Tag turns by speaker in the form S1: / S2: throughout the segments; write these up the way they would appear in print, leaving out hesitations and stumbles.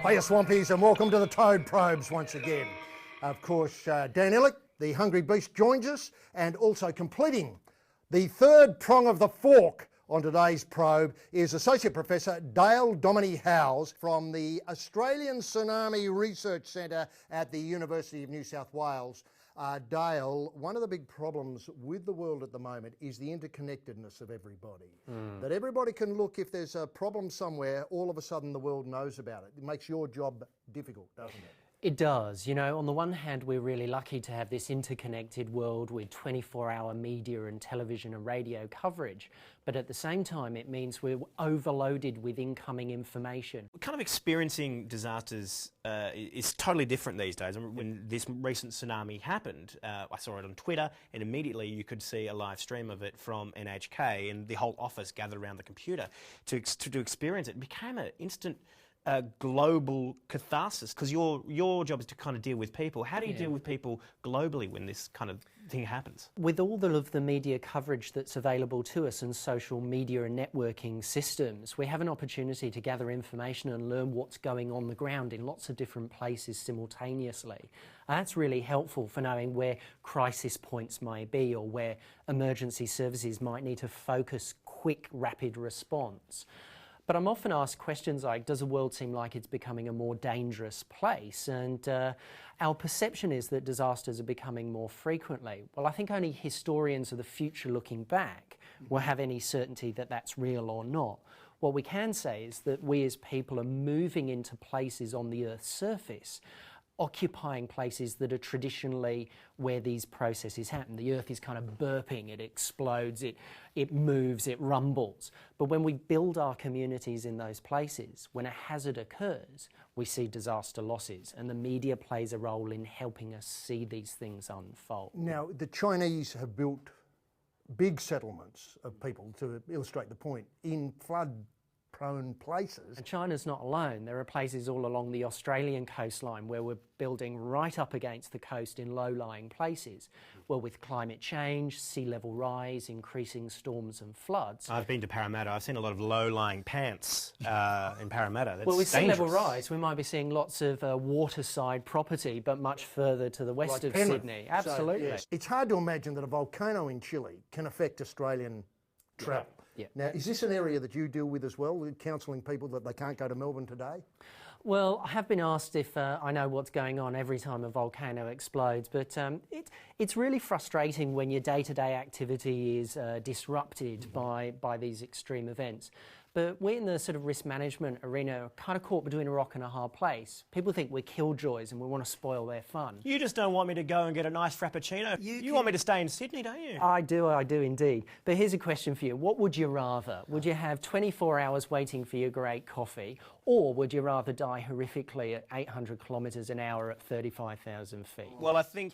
S1: Hiya Swampies, and welcome to the Toad Probes once again. Of course, Dan Ilic, the Hungry Beast, joins us, and also completing the third prong of the fork on today's probe is Associate Professor Dale Dominey-Howes from the Australian Tsunami Research Centre at the University of New South Wales. Dale, one of the big problems with the world at the moment is the interconnectedness of everybody. That everybody can look, if there's a problem somewhere, all of a sudden the world knows about it. It makes your job difficult, doesn't it?
S2: It does. You know, on the one hand, we're really lucky to have this interconnected world with 24-hour media and television and radio coverage. But at the same time, it means we're overloaded with incoming information.
S3: Kind of experiencing disasters is totally different these days. When this recent tsunami happened, I saw it on Twitter, and immediately you could see a live stream of it from NHK, and the whole office gathered around the computer to experience it. It became an instant global catharsis, because your job is to kind of deal with people. How do you deal with people globally when this kind of thing happens?
S2: With all of the media coverage that's available to us and social media and networking systems, we have an opportunity to gather information and learn what's going on the ground in lots of different places simultaneously. And that's really helpful for knowing where crisis points might be or where emergency services might need to focus quick, rapid response. But I'm often asked questions like, does the world seem like it's becoming a more dangerous place? And our perception is that disasters are becoming more frequently. Well, I think only historians of the future looking back will have any certainty that that's real or not. What we can say is that we as people are moving into places on the Earth's surface, occupying places that are traditionally where these processes happen. The Earth is kind of burping, it explodes, it moves, it rumbles. But when we build our communities in those places, when a hazard occurs, we see disaster losses, and the media plays a role in helping us see these things unfold.
S1: Now, the Chinese have built big settlements of people, to illustrate the point, in flood-prone places.
S2: And China's not alone. There are places all along the Australian coastline where we're building right up against the coast in low-lying places. Well, with climate change, sea level rise, increasing storms and floods.
S3: I've been to Parramatta. I've seen a lot of low-lying pants in Parramatta. That's
S2: well, with
S3: dangerous.
S2: sea level rise, we might be seeing lots of waterside property, but much further to the west of
S1: Penrith.
S2: Sydney. Absolutely.
S1: So, yes. It's hard to imagine that a volcano in Chile can affect Australian travel.
S2: Yeah.
S1: Now, is this an area that you deal with as well, counselling people that they can't go to Melbourne today?
S2: Well, I have been asked if I know what's going on every time a volcano explodes, but it's really frustrating when your day-to-day activity is disrupted by these extreme events. But we're in the sort of risk management arena, kind of caught between a rock and a hard place. People think we're killjoys and we want to spoil their fun.
S3: You just don't want me to go and get a nice frappuccino. You want me to stay in Sydney, don't you?
S2: I do indeed. But here's a question for you. What would you rather? Would you have 24 hours waiting for your great coffee, or would you rather die horrifically at 800 kilometres an hour at 35,000 feet?
S3: Well, I think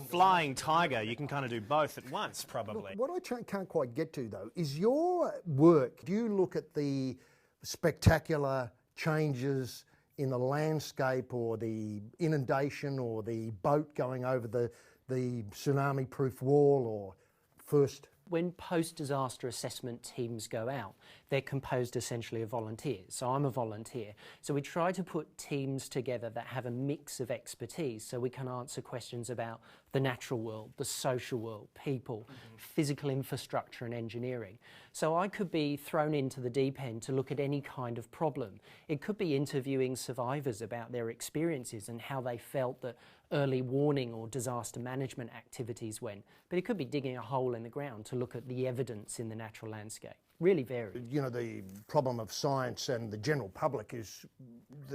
S3: flying tiger, you can kind of do both at once, probably.
S1: Look, what I can't quite get to, though, is your work. Do you look at the spectacular changes in the landscape, or the inundation, or the boat going over the tsunami-proof wall, or first?
S2: When post-disaster assessment teams go out, they're composed essentially of volunteers. So I'm a volunteer. So we try to put teams together that have a mix of expertise, so we can answer questions about the natural world, the social world, people, physical infrastructure and engineering. So I could be thrown into the deep end to look at any kind of problem. It could be interviewing survivors about their experiences and how they felt that early warning or disaster management activities went. But it could be digging a hole in the ground to look at the evidence in the natural landscape. Really varied.
S1: You know, the problem of science and the general public is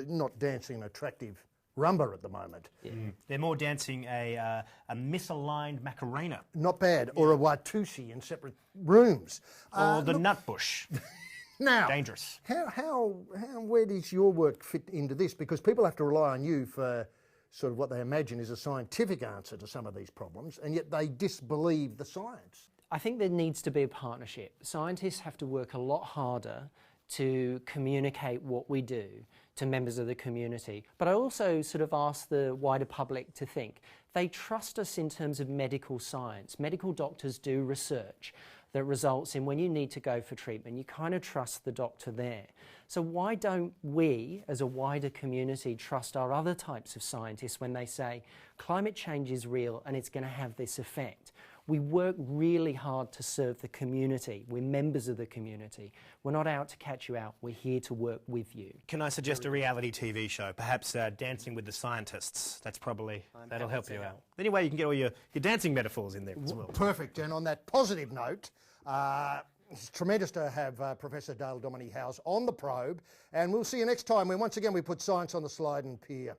S1: not dancing an attractive rumba at the moment.
S2: Yeah.
S3: They're more dancing a misaligned Macarena.
S1: Not bad, or a Watusi in separate rooms.
S3: Or the nutbush.
S1: Now,
S3: dangerous.
S1: Where does your work fit into this? Because people have to rely on you for sort of what they imagine is a scientific answer to some of these problems, and yet they disbelieve the science.
S2: I think there needs to be a partnership. Scientists have to work a lot harder to communicate what we do to members of the community. But I also sort of ask the wider public to think. They trust us in terms of medical science. Medical doctors do research. that results in when you need to go for treatment, you kind of trust the doctor there. So why don't we, as a wider community, trust our other types of scientists when they say climate change is real and it's going to have this effect? We work really hard to serve the community. We're members of the community. We're not out to catch you out. We're here to work with you.
S3: Can I suggest a reality TV show? Perhaps Dancing with the Scientists. That'll help you out. Anyway, you can get all your dancing metaphors in there as well.
S1: Perfect. And on that positive note, it's tremendous to have Professor Dale Dominey-Howes on the probe. And we'll see you next time when once again we put science on the slide and pier.